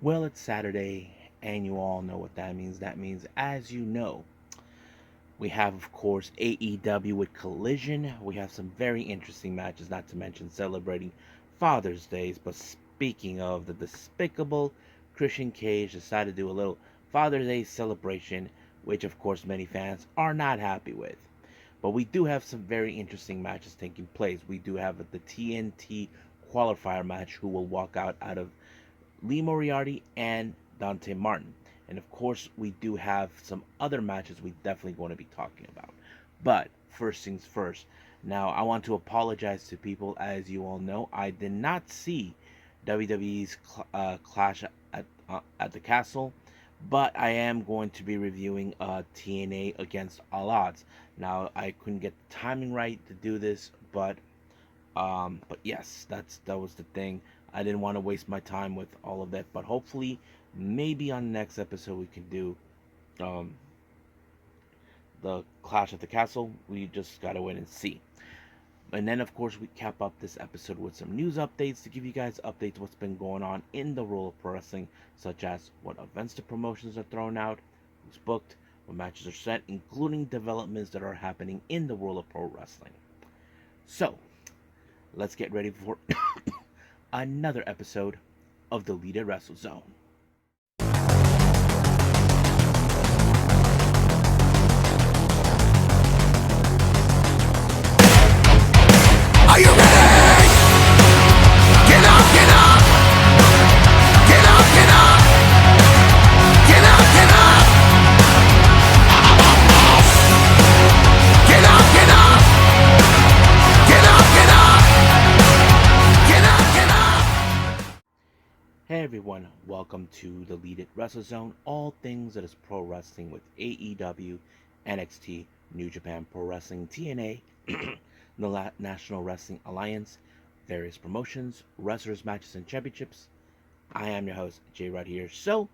Well, it's Saturday, and you all know what that means. That means, as you know, we have, of course, AEW with Collision. We have some very interesting matches, not to mention celebrating Father's Days. But speaking of the despicable, Christian Cage decided to do a little Father's Day celebration, which, of course, many fans are not happy with. But we do have some very interesting matches taking place. We do have the TNT qualifier match, who will walk out of Lee Moriarty and Dante Martin. And of course, we do have some other matches we definitely going to be talking about. But first things first. Now, I want to apologize to people. As you all know, I did not see WWE's Clash at the Castle, but I am going to be reviewing TNA against All Odds. Now, I couldn't get the timing right to do this, but yes, that was the thing. I didn't want to waste my time with all of that, but hopefully, maybe on the next episode we can do um, the Clash at the Castle. We just gotta wait and see. And then, of course, we cap up this episode with some news updates to give you guys updates what's been going on in the world of pro wrestling, such as what events the promotions are thrown out, who's booked, what matches are set, including developments that are happening in the world of pro wrestling. So, let's get ready for another episode of the Lead Wrestle Zone. Are you ready? Get up, get up! Get up, get up! Get up, get up! Get up, get up! Get up, get up! Get up, get up! Hey everyone, welcome to the Lead Wrestle Zone, all things that is pro wrestling with AEW, NXT, New Japan Pro Wrestling, TNA, the National Wrestling Alliance, various promotions, wrestlers, matches, and championships. I am your host, Jay right here. So,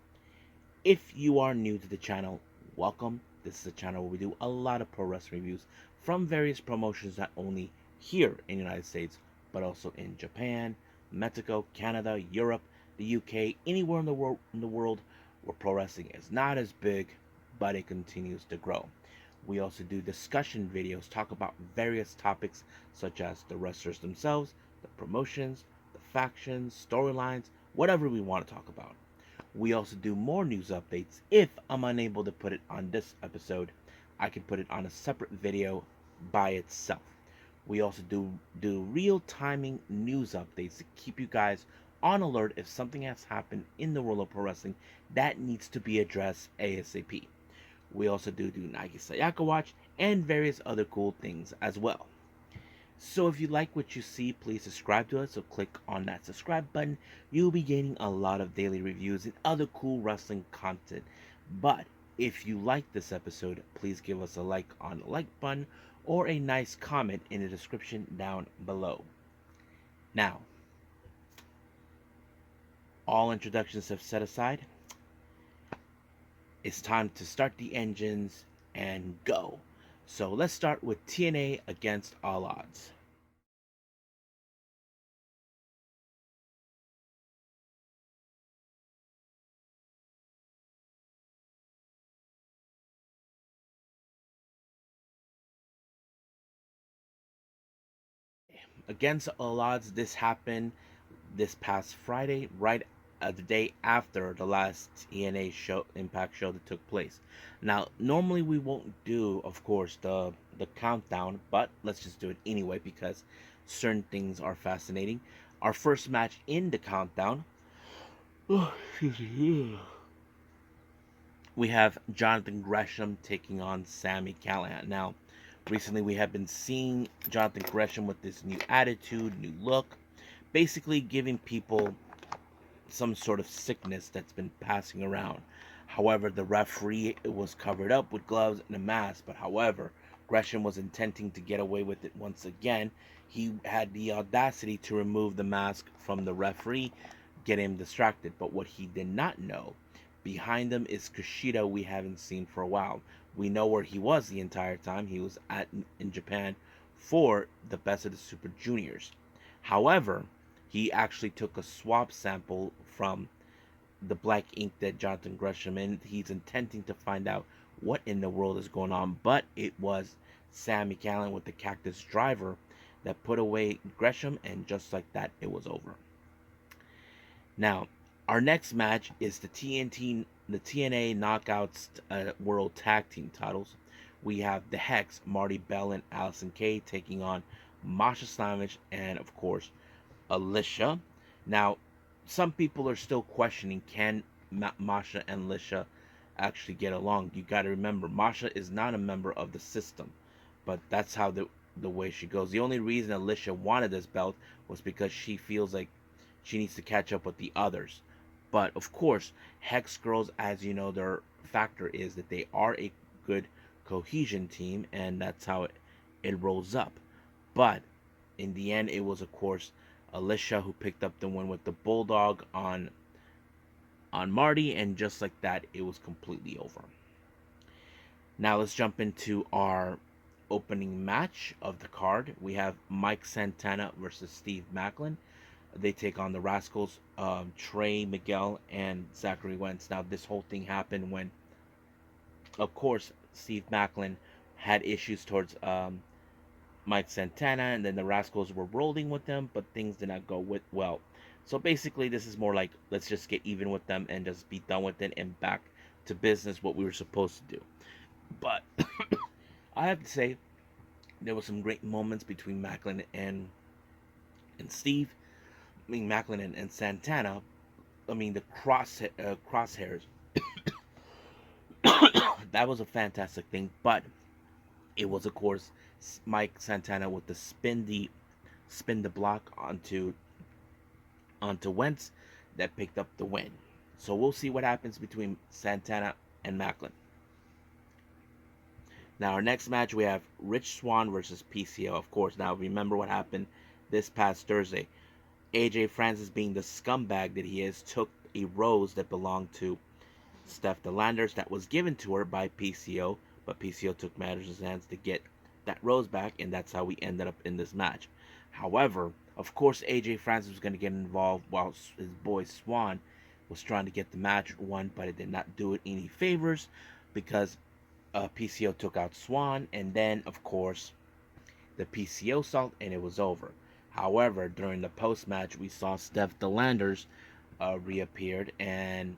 if you are new to the channel, welcome. This is a channel where we do a lot of pro wrestling reviews from various promotions, not only here in the United States, but also in Japan, Mexico, Canada, Europe, the UK, anywhere in the world where pro wrestling is not as big, but it continues to grow. We also do discussion videos, talk about various topics such as the wrestlers themselves, the promotions, the factions, storylines, whatever we want to talk about. We also do more news updates. If I'm unable to put it on this episode, I can put it on a separate video by itself. We also do real timing news updates to keep you guys on alert if something has happened in the world of pro wrestling that needs to be addressed ASAP. We also do Nike Sayaka Watch and various other cool things as well. So if you like what you see, please subscribe to us. So click on that subscribe button. You'll be getting a lot of daily reviews and other cool wrestling content. But if you like this episode, please give us a like on the like button or a nice comment in the description down below. Now, all introductions have set aside. It's time to start the engines and go. So let's start with TNA against All Odds. Against All Odds, this happened this past Friday, right the day after the last TNA show, Impact show that took place. Now, normally we won't do, of course, the countdown, but let's just do it anyway because certain things are fascinating. Our first match in the countdown, we have Jonathan Gresham taking on Sami Callihan. Now, recently we have been seeing Jonathan Gresham with this new attitude, new look, basically giving people some sort of sickness that's been passing around. However, the referee was covered up with gloves and a mask, but however, Gresham was intending to get away with it once again. He had the audacity to remove the mask from the referee, get him distracted, but what he did not know, behind him is Kushida we haven't seen for a while. We know where he was the entire time. He was in Japan for the Best of the Super Juniors. However, he actually took a swab sample from the black ink that Jonathan Gresham, and he's intending to find out what in the world is going on. But it was Sammy Callan with the Cactus Driver that put away Gresham, and just like that, it was over. Now, our next match is the TNA Knockouts World Tag Team titles. We have the Hex, Marty Bell and Allison Kay taking on Masha Slamovich and, of course, Alicia. Now, some people are still questioning, can Masha and Alicia actually get along? You got to remember, Masha is not a member of the system, but that's how the way she goes. The only reason Alicia wanted this belt was because she feels like she needs to catch up with the others. But of course, Hex Girls, as you know, their factor is that they are a good cohesion team, and that's how it rolls up. But in the end, it was, of course, Alicia who picked up the win with the Bulldog on Marty, and just like that, it was completely over. Now let's jump into our opening match of the card. We have Mike Santana versus Steve Macklin. They take on the Rascals, Trey Miguel and Zachary Wentz. Now this whole thing happened when, of course, Steve Macklin had issues towards Mike Santana, and then the Rascals were rolling with them, but things did not go well. So basically, this is more like, let's just get even with them and just be done with it and back to business, what we were supposed to do. But I have to say, there were some great moments between Macklin and Steve. I mean, Macklin and Santana. I mean, the crosshairs. That was a fantastic thing, but it was, of course, Mike Santana with the spin the block onto Wentz that picked up the win. So we'll see what happens between Santana and Macklin. Now, our next match, we have Rich Swann versus PCO, of course. Now, remember what happened this past Thursday. AJ Francis, being the scumbag that he is, took a rose that belonged to Steph DeLanders that was given to her by PCO, but PCO took matters in his hands to get that rose back, and that's how we ended up in this match. However, of course, AJ Francis was going to get involved while his boy Swann was trying to get the match won, but it did not do it any favors because PCO took out Swann, and then, of course, the PCO salt, and it was over. However, during the post-match, we saw Steph DeLanders reappeared, and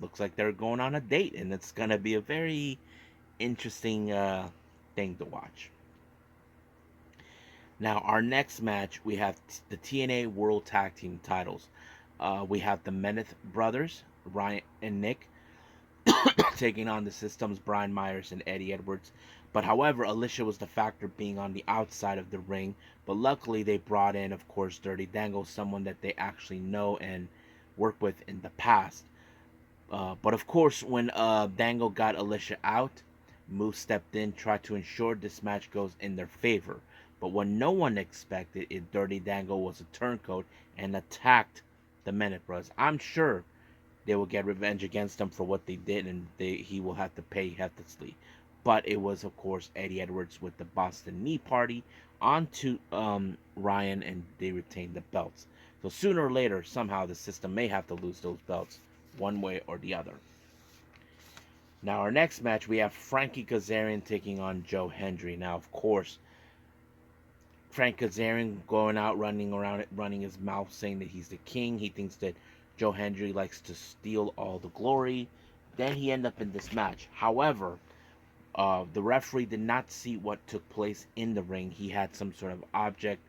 looks like they're going on a date, and it's going to be a very interesting thing to watch. Now, our next match, we have the TNA World Tag Team titles. We have the Meneth brothers, Ryan and Nick, taking on the Systems, Brian Myers and Eddie Edwards. But however, Alicia was the factor being on the outside of the ring. But luckily, they brought in, of course, Dirty Dango, someone that they actually know and worked with in the past. But of course, when Dango got Alicia out, Moose stepped in, tried to ensure this match goes in their favor. But what no one expected is Dirty Dango was a turncoat and attacked the Meneth Brothers. I'm sure they will get revenge against them for what they did, and he will have to pay hefty. But it was, of course, Eddie Edwards with the Boston Knee Party onto Ryan, and they retained the belts. So sooner or later, somehow, the system may have to lose those belts, one way or the other. Now, our next match, we have Frankie Kazarian taking on Joe Hendry. Now, of course, Frank Kazarian going out, running around, running his mouth, saying that he's the king. He thinks that Joe Hendry likes to steal all the glory. Then he ended up in this match. However, the referee did not see what took place in the ring. He had some sort of object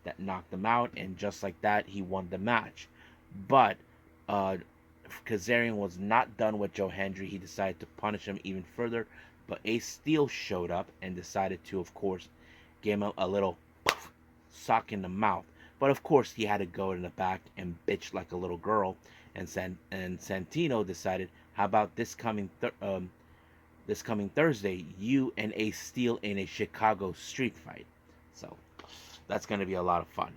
that knocked him out, and just like that, he won the match. But Kazarian was not done with Joe Hendry. He decided to punish him even further. But Ace Steel showed up and decided to, of course, give him a little sock in the mouth. But of course, he had to go in the back and bitch like a little girl. And Santino decided, how about this coming Thursday, you and Ace Steel in a Chicago street fight? So that's going to be a lot of fun.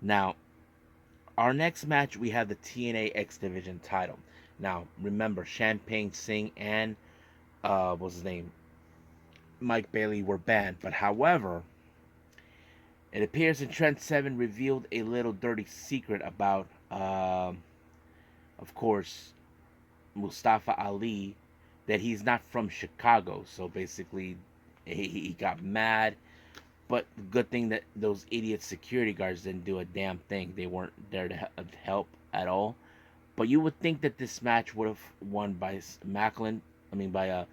Now, our next match, we have the TNA X Division title. Now, remember, Champagne Singh and what's his name, Mike Bailey were banned. But however, it appears that Trent Seven revealed a little dirty secret about of course, Mustafa Ali, that he's not from Chicago. So basically, he got mad. But good thing that those idiot security guards didn't do a damn thing. They weren't there to help at all. But you would think that this match would have won by Macklin. I mean by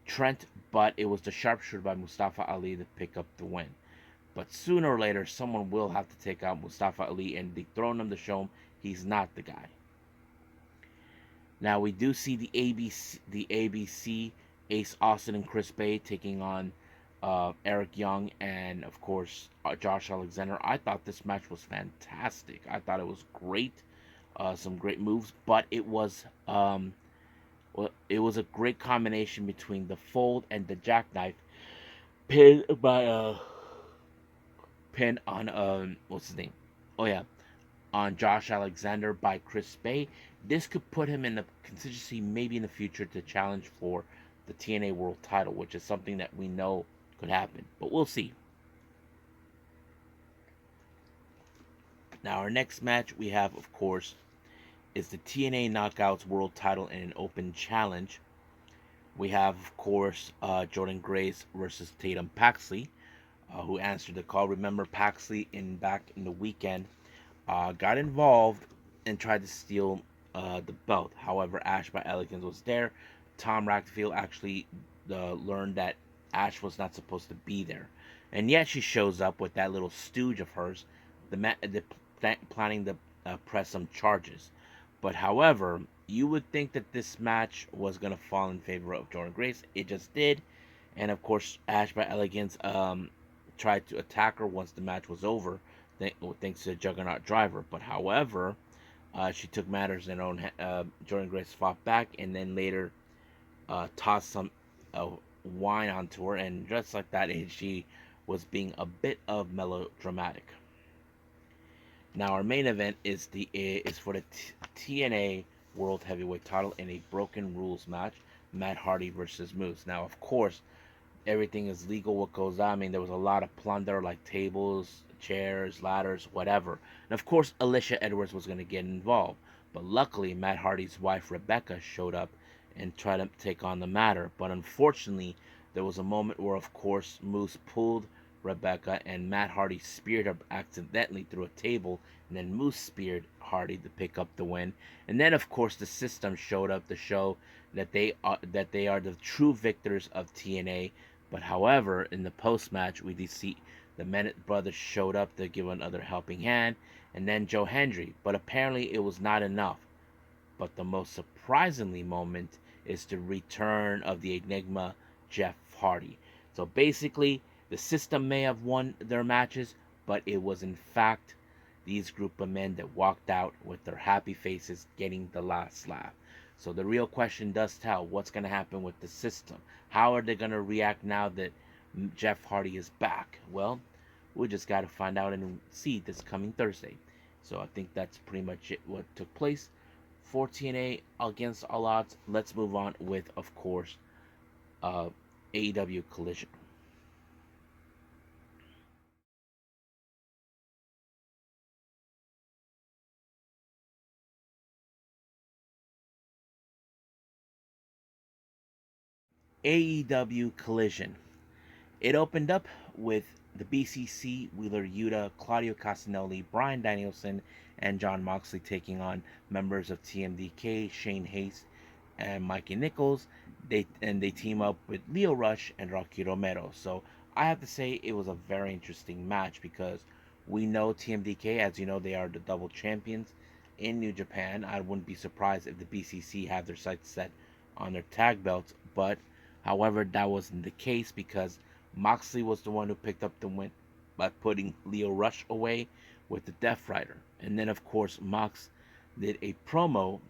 Trent, but it was the sharpshooter by Mustafa Ali to pick up the win. But sooner or later, someone will have to take out Mustafa Ali and dethrone him to show him he's not the guy. Now we do see the ABC, Ace Austin and Chris Bay taking on Eric Young and of course Josh Alexander. I thought this match was fantastic. I thought it was great, some great moves, but it was a great combination between the fold and the jackknife pin by pin on what's his name? Oh yeah, on Josh Alexander by Chris Bay. This could put him in the contingency maybe in the future to challenge for the TNA World Title, which is something that we know could happen, but we'll see. Now our next match we have, of course, is the TNA Knockouts World Title in an open challenge. We have, of course, Jordan Grace versus Tatum Paxley, who answered the call. Remember, Paxley back in the weekend got involved and tried to steal the belt. However, Ash by Elegance was there. Tom Rackfield actually learned that Ash was not supposed to be there, and yet she shows up with that little stooge of hers, planning to press some charges. But however, you would think that this match was gonna fall in favor of Jordan Grace. It just did, and of course, Ash by Elegance tried to attack her once the match was over, thanks to the Juggernaut Driver. But however, she took matters in her own. Jordan Grace fought back, and then later tossed some wine onto her, and just like that, she was being a bit of melodramatic. Now our main event is for the TNA World Heavyweight Title in a Broken Rules match. Matt Hardy versus Moose. Now, of course, everything is legal. What goes on? I mean, there was a lot of plunder, like tables, chairs, ladders, whatever. And of course, Alicia Edwards was going to get involved. But luckily, Matt Hardy's wife Rebecca showed up and tried to take on the matter. But unfortunately, there was a moment where, of course, Moose pulled Rebecca and Matt Hardy speared her accidentally through a table, and then Moose speared Hardy to pick up the win. And then, of course, the System showed up to show that they are the true victors of TNA. But however, in the post match, we did see the Bennett brothers showed up to give another helping hand, and then Joe Hendry. But apparently, it was not enough. But the most surprisingly moment is the return of the Enigma Jeff Hardy. So basically, the System may have won their matches, but it was in fact these group of men that walked out with their happy faces getting the last laugh. So the real question does tell, what's going to happen with the System? How are they going to react now that Jeff Hardy is back? Well, we just got to find out and see this coming Thursday. So I think that's pretty much it what took place for TNA against all odds. Let's move on with, of course, AEW Collision. AEW Collision. It opened up with the BCC, Wheeler Yuta, Claudio Castagnoli, Brian Danielson, and John Moxley taking on members of TMDK, Shane Hayes, and Mikey Nichols. They team up with Leo Rush and Rocky Romero. So I have to say it was a very interesting match because we know TMDK, as you know, they are the double champions in New Japan. I wouldn't be surprised if the BCC have their sights set on their tag belts, but however, that wasn't the case because Moxley was the one who picked up the win by putting Leo Rush away with the Death Rider. And then, of course, Mox did a promo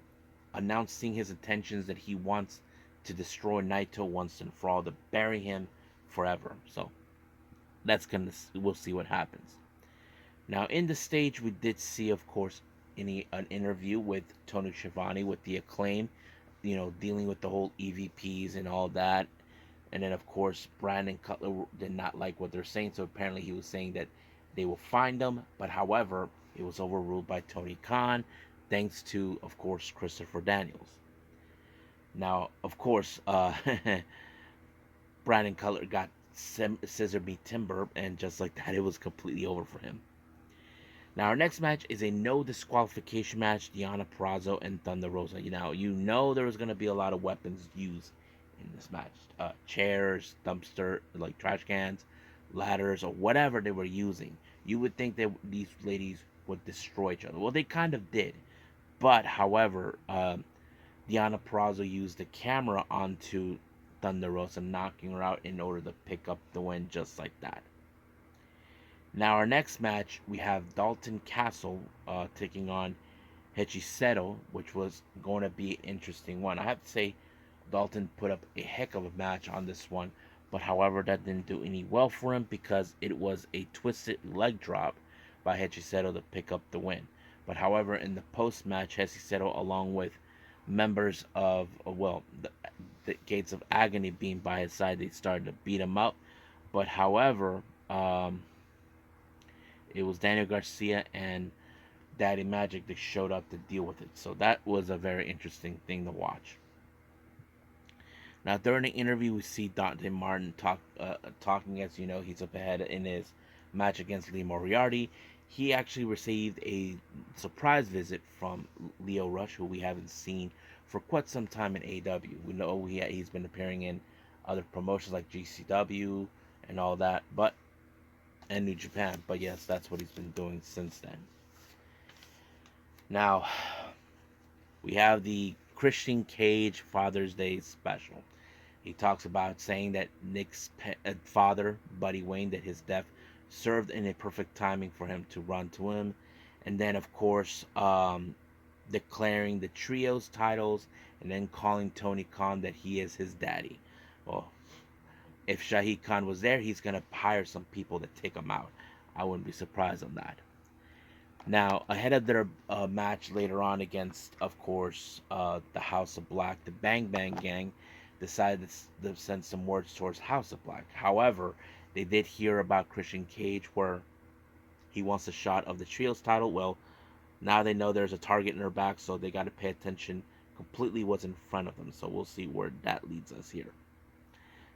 announcing his intentions that he wants to destroy Naito once and for all, to bury him forever. So we'll see what happens. Now, in the stage, we did see, of course, an interview with Tony Schiavone with the Acclaim, dealing with the whole EVPs and all that. And then, of course, Brandon Cutler did not like what they're saying, so apparently he was saying that they will find them. But however, it was overruled by Tony Khan thanks to, of course, Christopher Daniels. Now, of course, Brandon Cutler got scissor beat Timber, and just like that, it was completely over for him. Now, our next match is a no disqualification match: Deonna Purrazzo and Thunder Rosa. You know there was going to be a lot of weapons used in this match: chairs, dumpster, like trash cans, ladders, or whatever they were using. You would think that these ladies would destroy each other. Well, they kind of did, but however, Deonna Purrazzo used the camera onto Thunder Rosa, knocking her out in order to pick up the win just like that. Now, our next match, we have Dalton Castle taking on Hechiseto, which was going to be an interesting one. I have to say, Dalton put up a heck of a match on this one, but however, that didn't do any well for him because it was a twisted leg drop by Hechiseto to pick up the win. But however, in the post match, Hechiseto, along with members of, the Gates of Agony being by his side, they started to beat him up. But however, it was Daniel Garcia and Daddy Magic that showed up to deal with it. So that was a very interesting thing to watch. Now, during the interview, we see Dante Martin talking, as you know, he's up ahead in his match against Lee Moriarty. He actually received a surprise visit from Lio Rush, who we haven't seen for quite some time in AEW. We know he's been appearing in other promotions like GCW and all that, and New Japan. But yes, that's what he's been doing since then. Now, we have the Christian Cage Father's Day special. He talks about saying that Nick's father, Buddy Wayne, that his death served in a perfect timing for him to run to him. And then, of course, declaring the trios titles and then calling Tony Khan that he is his daddy. Well, if Shahid Khan was there, he's going to hire some people to take him out. I wouldn't be surprised on that. Now, ahead of their match later on against, of course, the House of Black, the Bang Bang Gang decided to send some words towards House of Black. However, they did hear about Christian Cage where he wants a shot of the trios title. Well, now they know there's a target in their back, so they got to pay attention completely what's in front of them. So we'll see where that leads us here.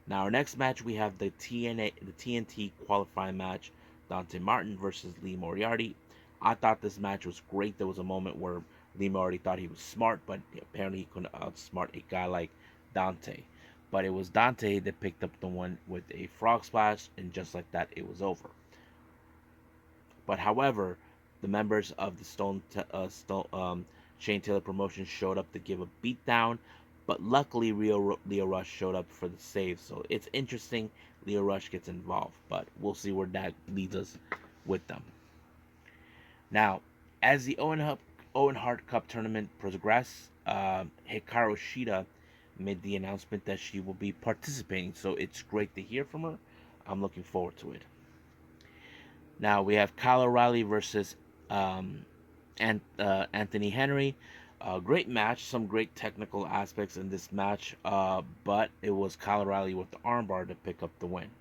Now, our next match, we have the TNT qualifying match, Dante Martin versus Lee Moriarty. I thought this match was great. There was a moment where Lee Moriarty thought he was smart, but apparently he couldn't outsmart a guy like Dante. But it was Dante that picked up the one with a frog splash, and just like that, it was over. But however, the members of the Shane Taylor promotion showed up to give a beatdown, but luckily Lio Rush showed up for the save. So it's interesting. Lio Rush gets involved, but we'll see where that leads us with them. Now, as the Owen Hart Cup tournament progressed, Hikaru Shida made the announcement that she will be participating. So it's great to hear from her. I'm looking forward to it. Now we have Kyle O'Reilly versus Anthony Henry. Great match, some great technical aspects in this match, but it was Kyle O'Reilly with the armbar to pick up the win.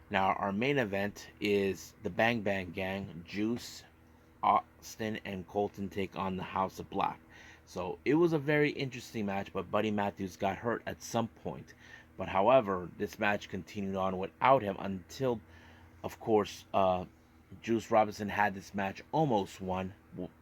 Now our main event is the Bang Bang Gang, Juice, Austin, and Colton take on the House of Black. So it was a very interesting match, but Buddy Matthews got hurt at some point. But however, this match continued on without him until, of course, Juice Robinson had this match almost won,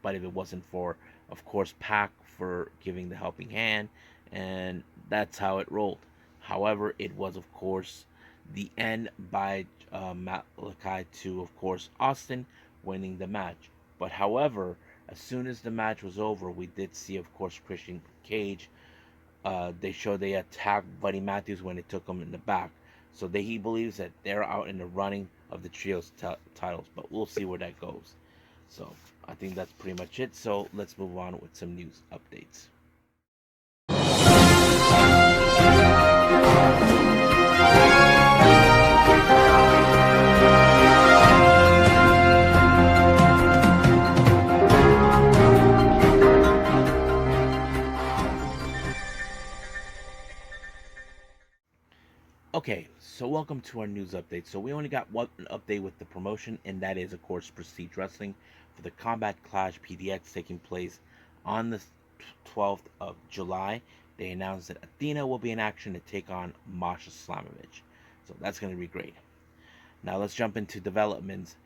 but if it wasn't for, of course, Pac for giving the helping hand, and that's how it rolled. However, it was, of course, the end by Malachi to, of course, Austin winning the match. But however, as soon as the match was over, we did see, of course, Christian Cage. They attacked Buddy Matthews when they took him in the back. So he believes that they're out in the running of the trios titles, but we'll see where that goes. So I think that's pretty much it. So let's move on with some news updates. Okay, so welcome to our news update. So we only got one update with the promotion, and that is, of course, Prestige Wrestling, for the Combat Clash PDX taking place on the 12th of July. They announced that Athena will be in action to take on Masha Slamovich. So that's going to be great. Now let's jump into developments.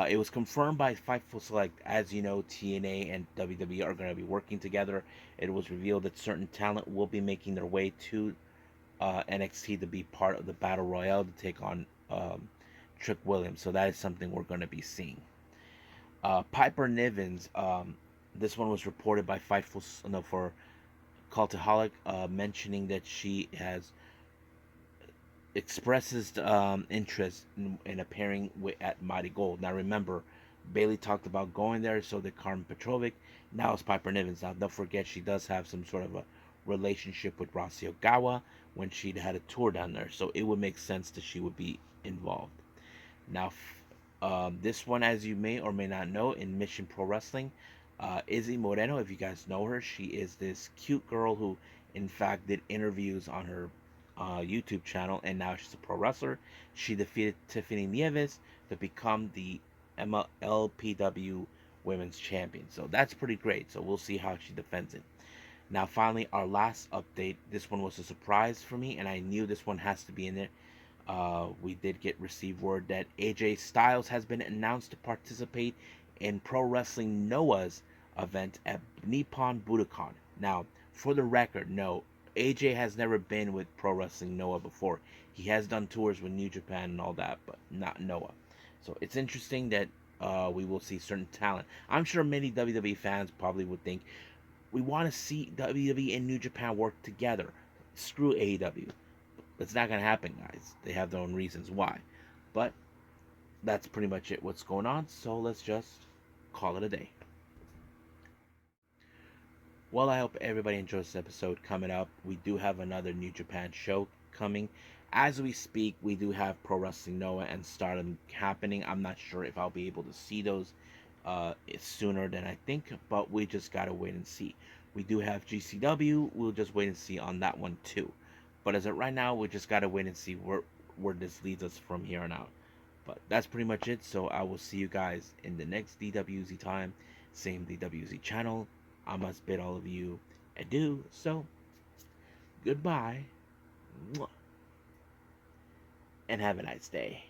It was confirmed by Fightful Select. As you know, TNA and WWE are going to be working together. It was revealed that certain talent will be making their way to NXT to be part of the Battle Royale to take on Trick Williams. So that is something we're going to be seeing. Piper Nivens. This one was reported by Fightful for Cultaholic, mentioning that she has expresses interest in appearing at Mighty Gold. Now remember, Bailey talked about going there, so did Carmen Petrovic. Now it's Piper Nivens. Now don't forget, she does have some sort of a relationship with Rossy Ogawa when she had a tour down there, so it would make sense that she would be involved. Now, this one, as you may or may not know, in Mission Pro Wrestling, Izzi Moreno, if you guys know her, she is this cute girl who, in fact, did interviews on her YouTube channel, and now she's a pro wrestler. She defeated Tiffany Nieves to become the LPW Women's Champion. So that's pretty great. So we'll see how she defends it. Now, finally, our last update. This one was a surprise for me, and I knew this one has to be in there. We did receive word that AJ Styles has been announced to participate in Pro Wrestling Noah's event at Nippon Budokan. Now, for the record, no, AJ has never been with Pro Wrestling Noah before. He has done tours with New Japan and all that, but not Noah. So it's interesting that we will see certain talent. I'm sure many WWE fans probably would think, we want to see WWE and New Japan work together. Screw AEW. That's not going to happen, guys. They have their own reasons why. But that's pretty much it, what's going on. So let's just call it a day. Well, I hope everybody enjoys this episode. Coming up, we do have another New Japan show coming. As we speak, we do have Pro Wrestling Noah and Stardom happening. I'm not sure if I'll be able to see those sooner than I think, but we just gotta wait and see. We do have GCW. We'll just wait and see on that one too. But as of right now, we just gotta wait and see where this leads us from here on out. But that's pretty much it. So I will see you guys in the next DWZ time, same DWZ channel. I must bid all of you adieu. So goodbye, and have a nice day.